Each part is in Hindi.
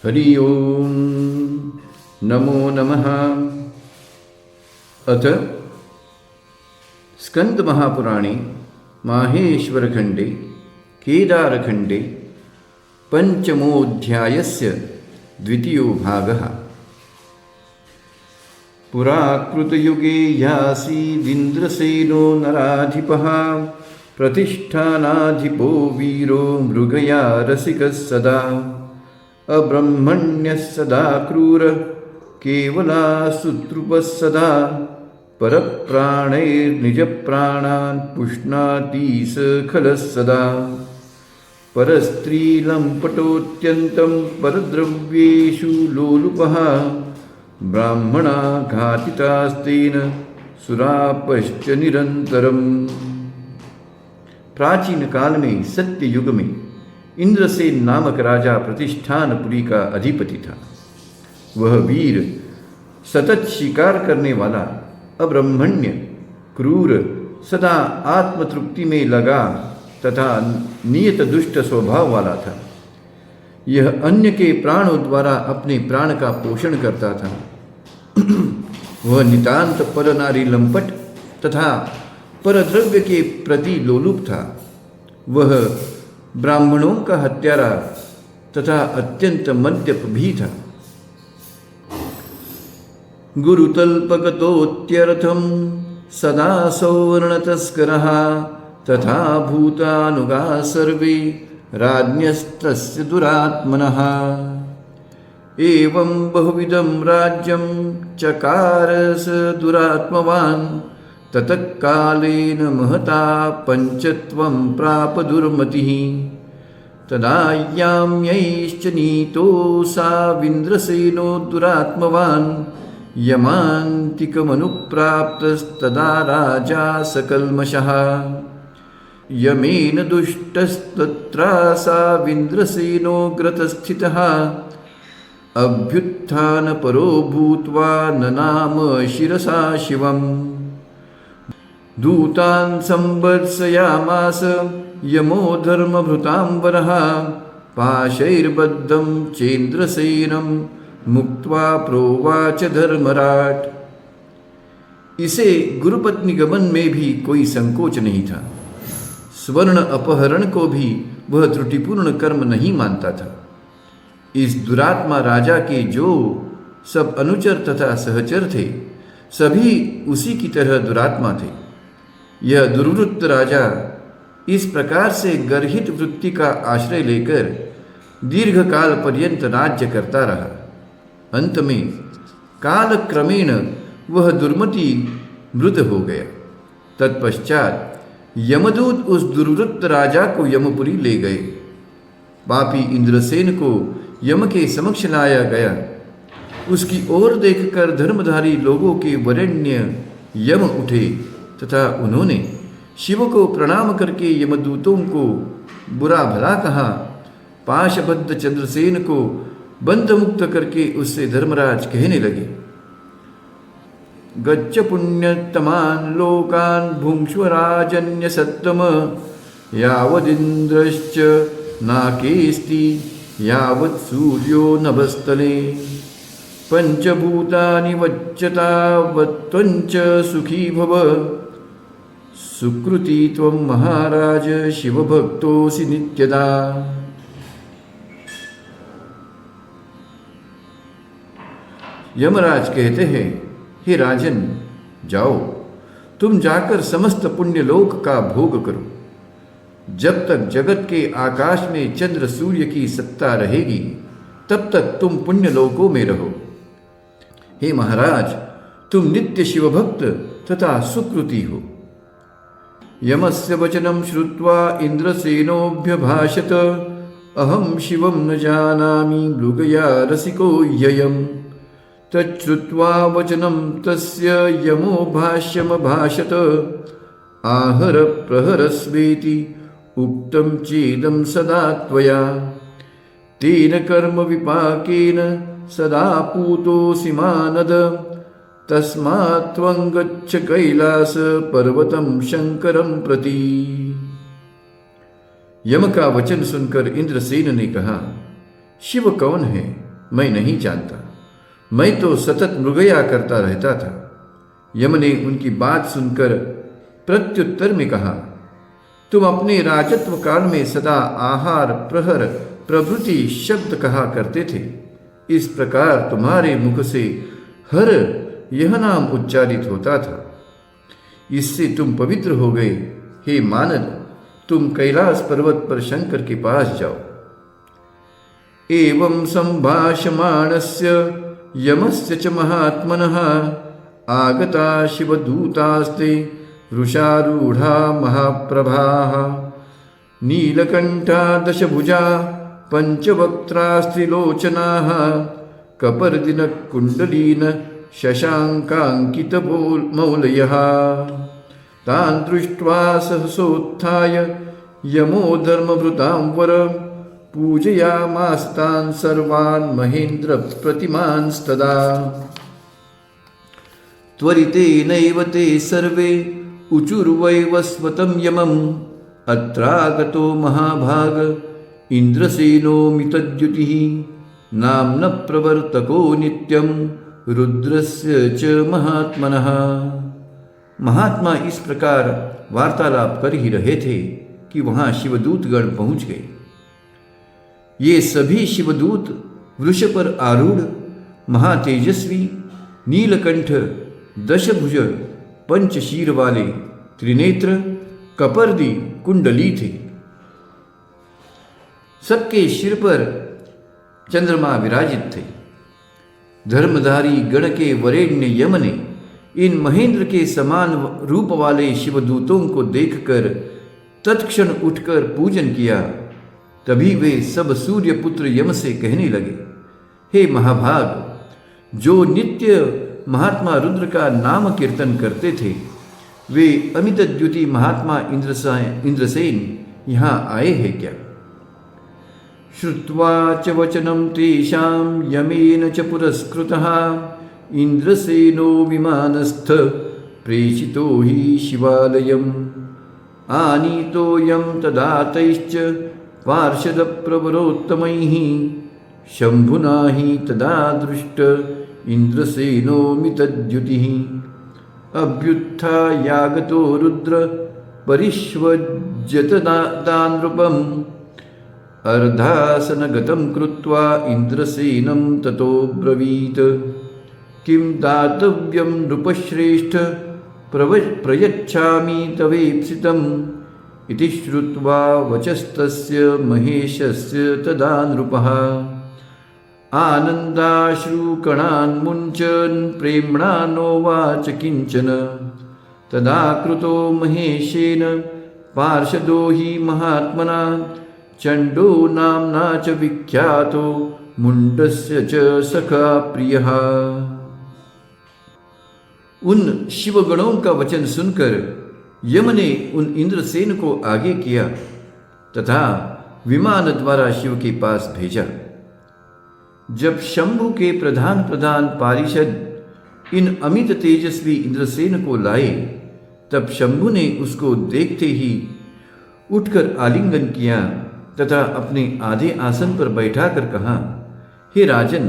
हरि ओम नमो नमः। अथ स्कंद महापुराणे माहेश्वरखंडे केदारखंडे पंचमोऽध्यायस्य द्वितीयो भागः। पुराकृतयुगे यासीदिन्द्रसेनो नराधिपः प्रतिष्ठानाधिपो वीरो मृगया रसिकः सदा अब्रह्मण्यः सदा क्रूर केवलासुतृपः सदा परप्राणैर्निजप्राणान् पुष्णाति स खलः सदा परस्त्रीलम्पटोऽत्यन्तं परद्रव्येषु लोलुपः ब्राह्मणा घातितास्तेन सुरापश्च निरन्तरम्। प्राचीन काल में सत्य युग में इंद्रसेन नामक राजा प्रतिष्ठानपुरी का अधिपति था। वह वीर, सतत शिकार करने वाला, अब्रह्मण्य, क्रूर, सदा आत्मतृप्ति में लगा तथा नियत दुष्ट स्वभाव वाला था। यह अन्य के प्राणों द्वारा अपने प्राण का पोषण करता था। वह नितांत परनारी लंपट तथा परद्रव्य के प्रति लोलुप था। वह ब्राह्मणों का हत्यारा तथा अत्यंत मद्यप भी था। गुरुतल्पगतोत्यर्थं सदा सौवर्णतस्करः तथा भूतानुगा सर्वे राज्ञस्तस्य दुरात्मनः। एवं बहुविधं राज्यं चकार स दुरात्मवान् ततः कालेन महता पञ्चत्वं प्राप दुर्मतिः। तदा याम्यैश्च नीतो साविन्द्रसेनो दुरात्मवान् यमान्तिकमनुप्राप्तस्तदा राजा सकल्मषः। यमेन दुष्टस्तत्रासाविन्द्रसेनो ग्रतस्थितः अभ्युत्थानपरो भूत्वा ननाम शिरसा शिवम्। दूतान् संवर्षयामास यमो धर्मभृतांबरः पाशैर्बद्धं चेन्द्रसेनं मुक्त्वा प्रोवाच धर्मराट। इसे गुरुपत्नी गमन में भी कोई संकोच नहीं था। स्वर्ण अपहरण को भी वह त्रुटिपूर्ण कर्म नहीं मानता था। इस दुरात्मा राजा के जो सब अनुचर तथा सहचर थे, सभी उसी की तरह दुरात्मा थे। यह दुर्वृत्त राजा इस प्रकार से गर्हित वृत्ति का आश्रय लेकर दीर्घ काल पर्यंत राज्य करता रहा। अंत में काल क्रमेण वह दुर्मति मृत हो गया। तत्पश्चात यमदूत उस दुर्वृत्त राजा को यमपुरी ले गए। पापी इंद्रसेन को यम के समक्ष लाया गया। उसकी ओर देखकर धर्मधारी लोगों के वरेण्य यम उठे तथा उन्होंने शिव को प्रणाम करके यमदूतों को बुरा भला कहा। पाशबद्ध चंद्रसेन को बंध मुक्त करके उससे धर्मराज कहने लगे, गच्छ पुण्यतमान् लोकान् भुंक्ष्व राजन्य सत्तम यावदिन्द्रश्च नाकेस्ति यावत् सूर्यो नभस्तले पंचभूतानि वच्यतावत्त्वञ्च सुखी भव। सुकृती त्वं महाराज शिवभक्तोऽसि नित्यदा। यमराज कहते हैं, हे राजन, जाओ, तुम जाकर समस्त पुण्यलोक का भोग करो। जब तक जगत के आकाश में चंद्र सूर्य की सत्ता रहेगी, तब तक तुम पुण्यलोकों में रहो। हे महाराज, तुम नित्य शिवभक्त तथा सुकृति हो। यमस्य वचनं श्रुत्वा इंद्रसेनोऽभ्यभाषत, अहं शिवं न जानामि मृगया रसिको ह्ययम्। तच्छ्रुत्वा वचनं तस्य यमो भाष्यमभाषत, आहर प्रहरस्वेति उक्तं चेदं सदा त्वया। तेन कर्म विपाकेन सदा पूतोऽसि मानद, तस्मात् त्वं गच्छ कैलास पर्वतं शंकरं प्रति। यम का वचन सुनकर इंद्रसेन ने कहा, शिव कौन है मैं नहीं जानता, मैं तो सतत मृगया करता रहता था। यम ने उनकी बात सुनकर प्रत्युत्तर में कहा, तुम अपने राजत्व काल में सदा आहार, प्रहर प्रभृति शब्द कहा करते थे। इस प्रकार तुम्हारे मुख से हर यह नाम उच्चारित होता था। इससे तुम पवित्र हो गए। हे मानद, तुम कैलाश पर्वत पर शंकर के पास जाओ। एवं संभाषमाणस्य यमस्य च महात्मनः आगता शिवदूतास्ते वृषारूढ़ा महाप्रभाः नीलकंठा दशभुजा पंचवक्त्रास्त्रिलोचनाः कपर्दिनकुण्डलीन शशाङ्काङ्कितमौलयः तान् दृष्ट्वा सहसोत्थाय यमो धर्मभृतां वर पूजयामास तान् सर्वान् महेन्द्र प्रतिमांस्तदा त्वरितेनैव ते सर्वे उचुर्वैवस्वतं यमम् अत्रागतो महाभाग इंद्रसेनोमितद्युतिः नाम्न प्रवर्तको नित्यं रुद्रस्य च महात्मनः। महात्मा इस प्रकार वार्तालाप कर ही रहे थे कि वहां शिवदूतगण पहुंच गए। ये सभी शिवदूत वृष पर आरूढ़ महातेजस्वी, नीलकंठ, दशभुज, पंचशीर वाले, त्रिनेत्र, कपर्दी, कुंडली थे। सबके शिर पर चंद्रमा विराजित थे। धर्मधारी गण के वरेण्य यम ने इन महेंद्र के समान रूप वाले शिवदूतों को देखकर तत्क्षण उठकर पूजन किया। तभी वे सब सूर्यपुत्र यम से कहने लगे, हे महाभाग, जो नित्य महात्मा रुद्र का नाम कीर्तन करते थे, वे अमित द्युति महात्मा इंद्रसेन यहाँ आए हैं क्या? श्रुत्वा च वचनं तेषां यमेन च पुरस्कृतः इंद्रसेनो विमानस्थ प्रेषितो हि शिवालयम् आनीतोऽयं तदातैश्च पार्षदप्रवरोत्तमैः शम्भुना हि तदा दृष्ट इंद्रसेनोमितद्युतिः अभ्युत्थायागतो रुद्र परिष्वज्यतदानृपम् अर्धासनगतं कृत्वा इंद्रसेनं ततो ब्रवीत किं दातव्यं नृपश्रेष्ठ प्रयच्छामि तवेप्सितम् इति श्रुत्वा वचस्तस्य महेशस्य तदा नृपः आनन्दाश्रुकणान्मुञ्चन् प्रेम्णा नोवाच किञ्चन तदा कृतो महेशेन पार्षदो हि महात्मना चंडो नाम्ना च विख्यातो मुंडस्य च सखा प्रियः। उन शिवगणों का वचन सुनकर यम ने उन इंद्रसेन को आगे किया तथा विमान द्वारा शिव के पास भेजा। जब शंभु के प्रधान पारिषद इन अमित तेजस्वी इंद्रसेन को लाए, तब शंभु ने उसको देखते ही उठकर आलिंगन किया तथा अपने आधे आसन पर बैठाकर कहा, हे राजन,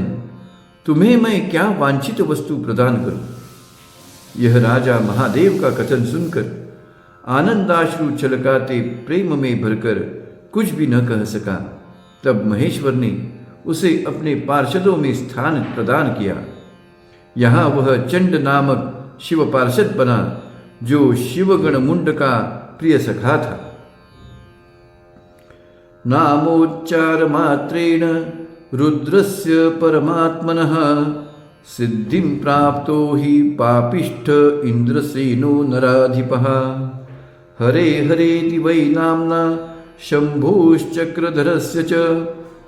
तुम्हें मैं क्या वांछित वस्तु प्रदान करूं? यह राजा महादेव का कथन सुनकर आनंदाश्रु छलकाते प्रेम में भरकर कुछ भी न कह सका। तब महेश्वर ने उसे अपने पार्षदों में स्थान प्रदान किया। यहाँ वह चंड नामक शिव पार्षद बना, जो शिवगण मुंड का प्रिय सखा था। नामोच्चार मात्रेण रुद्रस्य परमात्मनः सिद्धिं प्राप्तो हि पापिष्ठ इंद्रसेनो नराधिपः हरे हरेति वै नाम्ना शंभोश्चक्रधरस्य च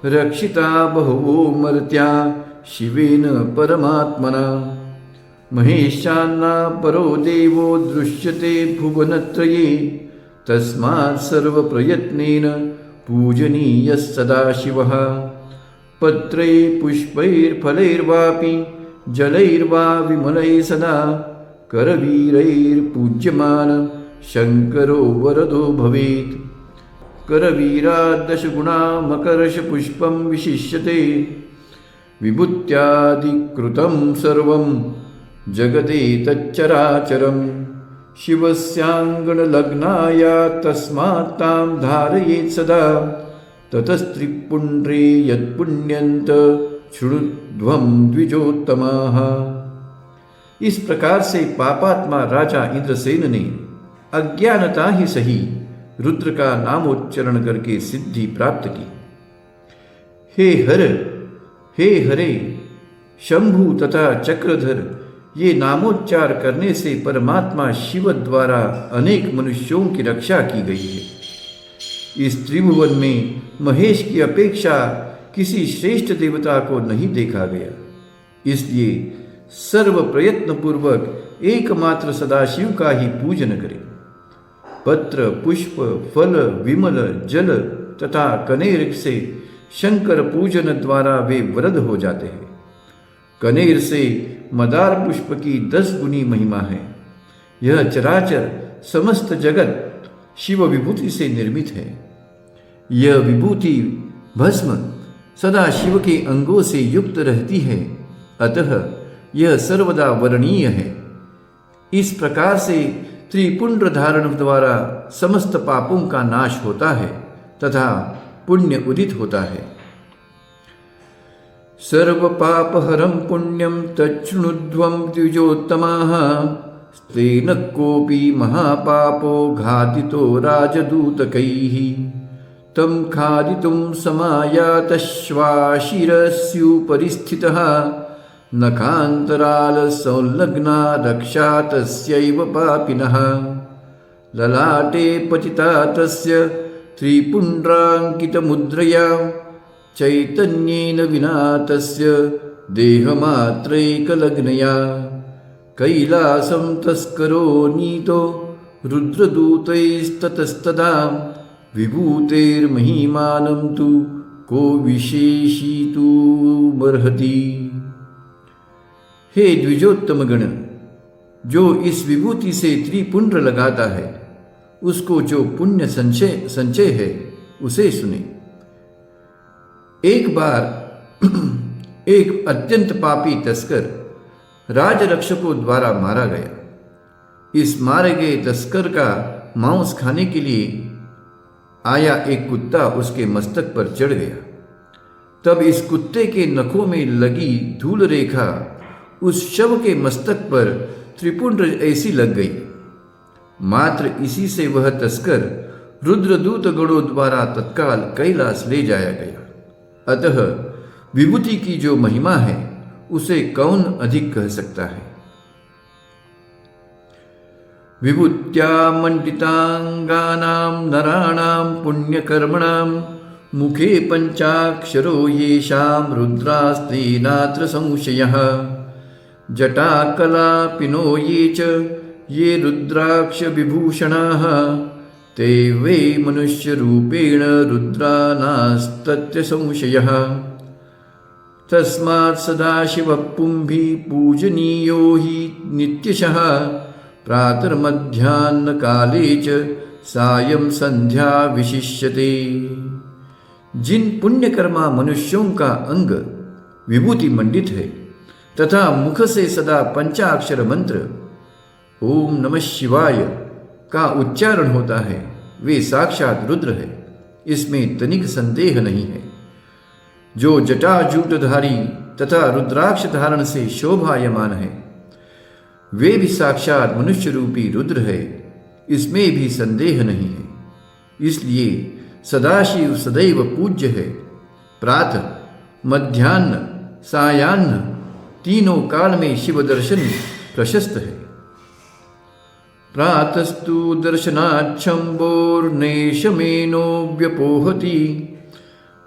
रक्षिता बहवो मर्त्या शिवेन परमात्मना महेशान्ना परो देवो दृश्यते भुवनत्रये तस्मात् सर्वप्रयत्नेन पूजनीयः सदाशिवः पत्रै पुष्पैर्फलैर्वापि जलैर्वा विमलैः सदा करवीरैर्पूज्यमान शंकरो वरदो भवेत् करवीराद् दशगुणा मकरश पुष्पं विशिष्यते विभूत्यादिकृतं सर्वं जगदेतच्चराचरं शिवस्याङ्गणलग्नाय तस्मात् तां धारयेत् सदा ततस्त्रिपुण्ड्रे यत्पुण्यन्त शृणुध्वं द्विजोत्तमाः। इस प्रकार से पापात्मा राजा इंद्रसेन ने अज्ञानता ही सही रुद्र का नामोच्चारण करके सिद्धि प्राप्त की। हे हरे शंभु तथा चक्रधर, ये नामोच्चार करने से परमात्मा शिव द्वारा अनेक मनुष्यों की रक्षा की गई है। इस त्रिभुवन में महेश की अपेक्षा किसी श्रेष्ठ देवता को नहीं देखा गया, इसलिए सर्व प्रयत्न पूर्वक एकमात्र सदाशिव का ही पूजन करें। पत्र, पुष्प, फल, विमल जल तथा कनेर से शंकर पूजन द्वारा वे वरद हो जाते हैं। कनेर से मदार पुष्प की 10 गुनी महिमा है। यह चराचर समस्त जगत शिव विभूति से निर्मित है। यह विभूति भस्म सदा शिव के अंगों से युक्त रहती है, अतः यह सर्वदा वर्णीय है। इस प्रकार से त्रिपुंड्र धारण द्वारा समस्त पापों का नाश होता है तथा पुण्य उदित होता है। सर्व पापहरं पुण्यं तच्छृणुध्वं द्विजोत्तमाः स्तेन कोऽपि महापापो घातितो राजदूतकैः तं खादितुं समायातश्वाशिरस्युपरि स्थितः नखान्तरालसंलग्ना रक्षा तस्यैव पापिनः ललाटे पतिता तस्य त्रिपुण्ड्राङ्कितमुद्रया चैतन्येन विना तस्य देहमात्रैकलग्नया कैलासं तस्करो नीतो रुद्रदूतैस्ततस्तदा विभूतेर्महिमानं तु को विशेषितुमर्हति। हे द्विजोत्तम गण, जो इस विभूति से त्रिपुंड्र लगाता है उसको जो पुण्य संचय है उसे सुने। एक बार एक अत्यंत पापी तस्कर राजरक्षकों द्वारा मारा गया। इस मारे गए तस्कर का मांस खाने के लिए आया एक कुत्ता उसके मस्तक पर चढ़ गया। तब इस कुत्ते के नखों में लगी धूल रेखा उस शव के मस्तक पर त्रिपुंड्र ऐसी लग गई। मात्र इसी से वह तस्कर रुद्रदूत गणों द्वारा तत्काल कैलाश ले जाया गया। अतः विभूति की जो महिमा है उसे कौन अधिक कह सकता है। विभूत्या मंडितांगानां नराणां पुण्यकर्मणां मुखे पंचाक्षरो येषां रुद्रास्तेनात्र संशयः जटाकलापिनो ये च ये रुद्राक्ष विभूषणाः ते वै मनुष्यरूपेण रुद्रा नास्तत्र संशयः तस्मात् सदाशिवः पुंभिः पूजनीयो हि नित्यशः प्रातर्मध्याह्नकाले च सायं संध्या विशिष्यते। जिन पुण्यकर्मा मनुष्यों का अंग विभूति मंडित है तथा मुख से सदा पंचाक्षर मंत्र ओम नमः शिवाय का उच्चारण होता है, वे साक्षात रुद्र है, इसमें तनिक संदेह नहीं है। जो जटाजूटधारी तथा रुद्राक्ष धारण से शोभायमान है वे भी साक्षात मनुष्य रूपी रुद्र है, इसमें भी संदेह नहीं है। इसलिए सदाशिव सदैव पूज्य है। प्रातः, मध्याह्न, सायाह्न तीनों काल में शिव दर्शन प्रशस्त है। प्रातस्तु दर्शनाच्छम्बोर्नेशमेनो व्यपोहति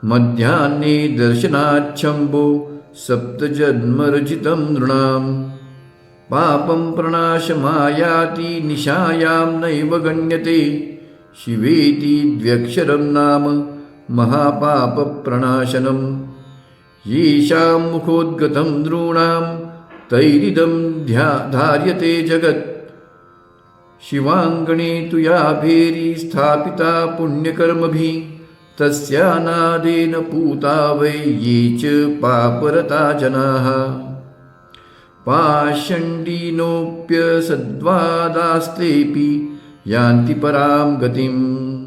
मध्याह्ने दर्शनाच्छम्बो सप्तजन्मर्जितं नृणां पापं प्रणाशमायाति निशायां नैव गण्यते शिवेति द्व्यक्षरं नाम महापापप्रणाशनम् येषां मुखोद्गतं नृणां तैरिदं धार्यते जगत् शिवाङ्गणे तु या भेरी स्थापिता पुण्यकर्मभिः तस्यानादेन पूता वै ये च पापरता जनाः पाषण्डिनोऽप्यसद्वादास्तेऽपि यान्ति परां गतिम्।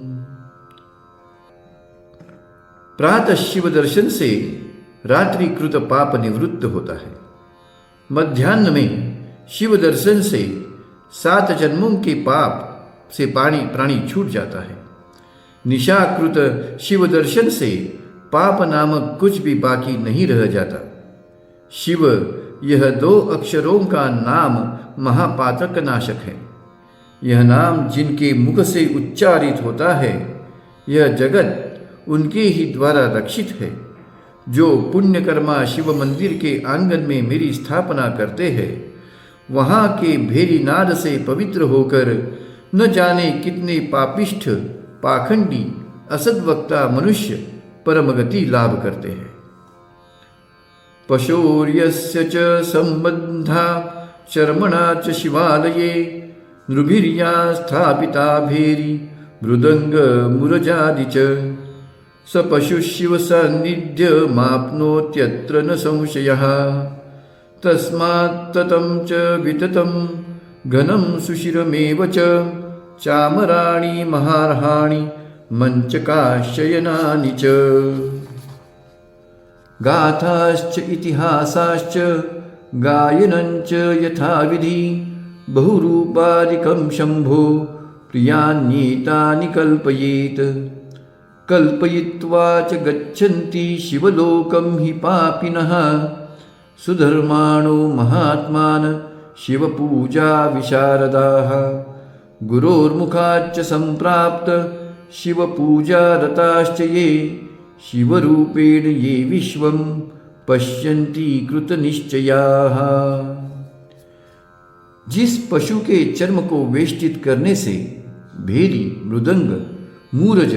प्रातः शिव दर्शन से रात्रि कृत पाप निवृत्त होता है। मध्याह्न में शिव दर्शन से 7 जन्मों के पाप से प्राणी छूट जाता है। निशाकृत शिव दर्शन से पाप नामक कुछ भी बाकी नहीं रह जाता। शिव यह 2 अक्षरों का नाम महापातक नाशक है। यह नाम जिनके मुख से उच्चारित होता है, यह जगत उनके ही द्वारा रक्षित है। जो पुण्यकर्मा शिव मंदिर के आंगन में मेरी स्थापना करते हैं, वहाँ के भेरी नाद से पवित्र होकर न जाने कितने पापिष्ठ, पाखंडी, असद्वक्ता मनुष्य परमगति लाभ करते हैं। पशोर्यस्य च संबंधा चर्मणा च शिवालये नृभिर्या स्थापिता भेरी मृदंग मुरजादि च स पशु शिव सान्निध्य माप्नोत्यत्र न संशयः तस्मात् ततं च विततं घनं सुशिरमेव च चामराणि महार्हाणि मंचकाशयनानि च। गाथाश्च इतिहासाश्च गायनञ्च यथाविधि बहुरूपादिकं शम्भो प्रियान्येतानि कल्पयेत्। कल्पयित्वा च गच्छन्ति शिवलोकं हि पापिनः सुधर्माणो महात्मान् शिवपूजा विशारदाः। गुरोर्मुखाच्च सम्प्राप्त शिवपूजारताश्च ये शिवरूपेण ये विश्वं पश्यन्ति कृतनिश्चयाः। जिस पशु के चर्म को वेष्टित करने से भेरी, मृदंग, मूरज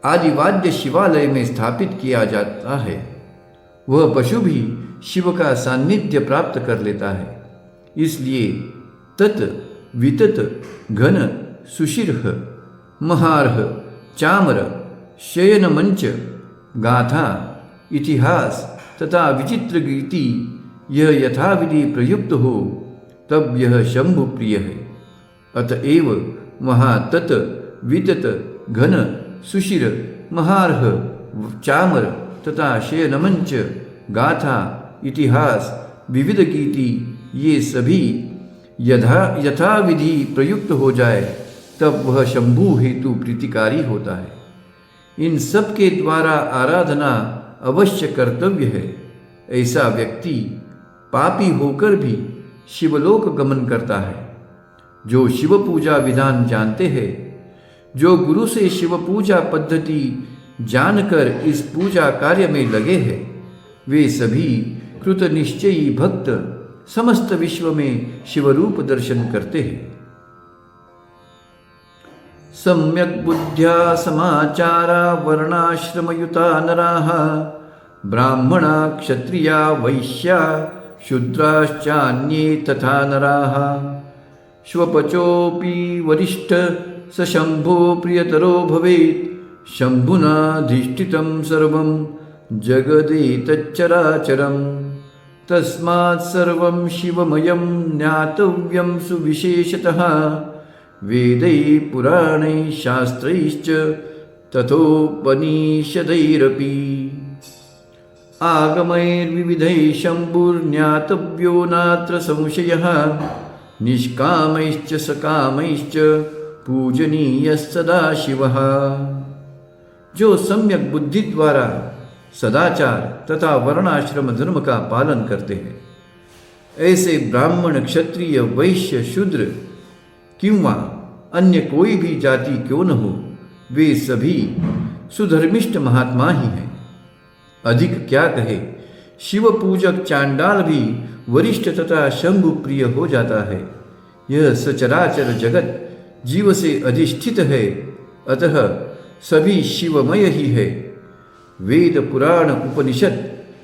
आदि वाद्य शिवालय में स्थापित किया जाता है, वह पशु भी शिव का सान्निध्य प्राप्त कर लेता है। इसलिए तत्, वितत, घन, सुशिर्ह, महार्ह, चाम्र, शयन मंच, गाथा, इतिहास तथा विचित्र गीति यह यथाविधि प्रयुक्त हो, तब यह शंभु प्रिय है। अतएव वहाँ तत्, वितत, घन, सुशिर, महार्ह, चाम्र तथा शयनमंच, गाथा, इतिहास, विविध गीति ये सभी यथाविधि प्रयुक्त हो जाए, तब वह शंभु हेतु प्रीतिकारी होता है। इन सब के द्वारा आराधना अवश्य कर्तव्य है। ऐसा व्यक्ति पापी होकर भी शिवलोक गमन करता है। जो शिव पूजा विधान जानते हैं, जो गुरु से शिव पूजा पद्धति जानकर इस पूजा कार्य में लगे हैं, वे सभी कृत निश्चयी भक्त समस्त विश्व में शिवरूप दर्शन करते हैं। सम्यक बुद्ध्या समाचारा वर्णाश्रमयुता नराः ब्राह्मणा क्षत्रिया वैश्या शूद्राश्चान्ये तथा नराः श्वपचोऽपि वरिष्ठ स शंभो प्रियतरो भवेत् शंभुनाधिष्ठितं सर्वं जगदेतच्चराचरम्। तस्मात् सर्वं शिवमयं ज्ञातव्यं सुविशेषतः वेदैः पुराणैः शास्त्रैश्च तथोपनिषदैरपि। आगमैर्विविधैः शम्भुर्ज्ञातव्यो नात्र संशयः निष्कामैश्च सकामैश्च पूजनीयः सदाशिवः। जो सम्यक बुद्धि द्वारा सदाचार तथा वर्णाश्रम धर्म का पालन करते हैं, ऐसे ब्राह्मण, क्षत्रिय, वैश्य, शूद्र किंवा अन्य कोई भी जाति क्यों न हो, वे सभी सुधर्मिष्ठ महात्मा ही हैं। अधिक क्या कहे, शिव पूजक चांडाल भी वरिष्ठ तथा शंभु प्रिय हो जाता है। यह सचराचर जगत जीव से अधिष्ठित है, अतः सभी शिवमय ही है। वेद, पुराण, उपनिषद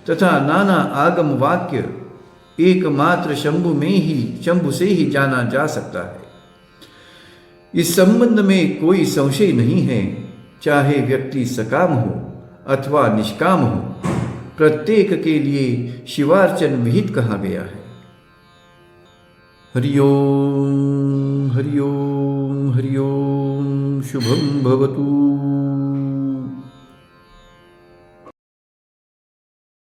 तथा नाना आगम वाक्य एकमात्र शंभु से ही जाना जा सकता है। इस संबंध में कोई संशय नहीं है चाहे व्यक्ति सकाम हो अथवा निष्काम हो, प्रत्येक के लिए शिवार्चन विहित कहा गया है। हरि ओम हरि ओम हरि ओम। शुभम भवतु।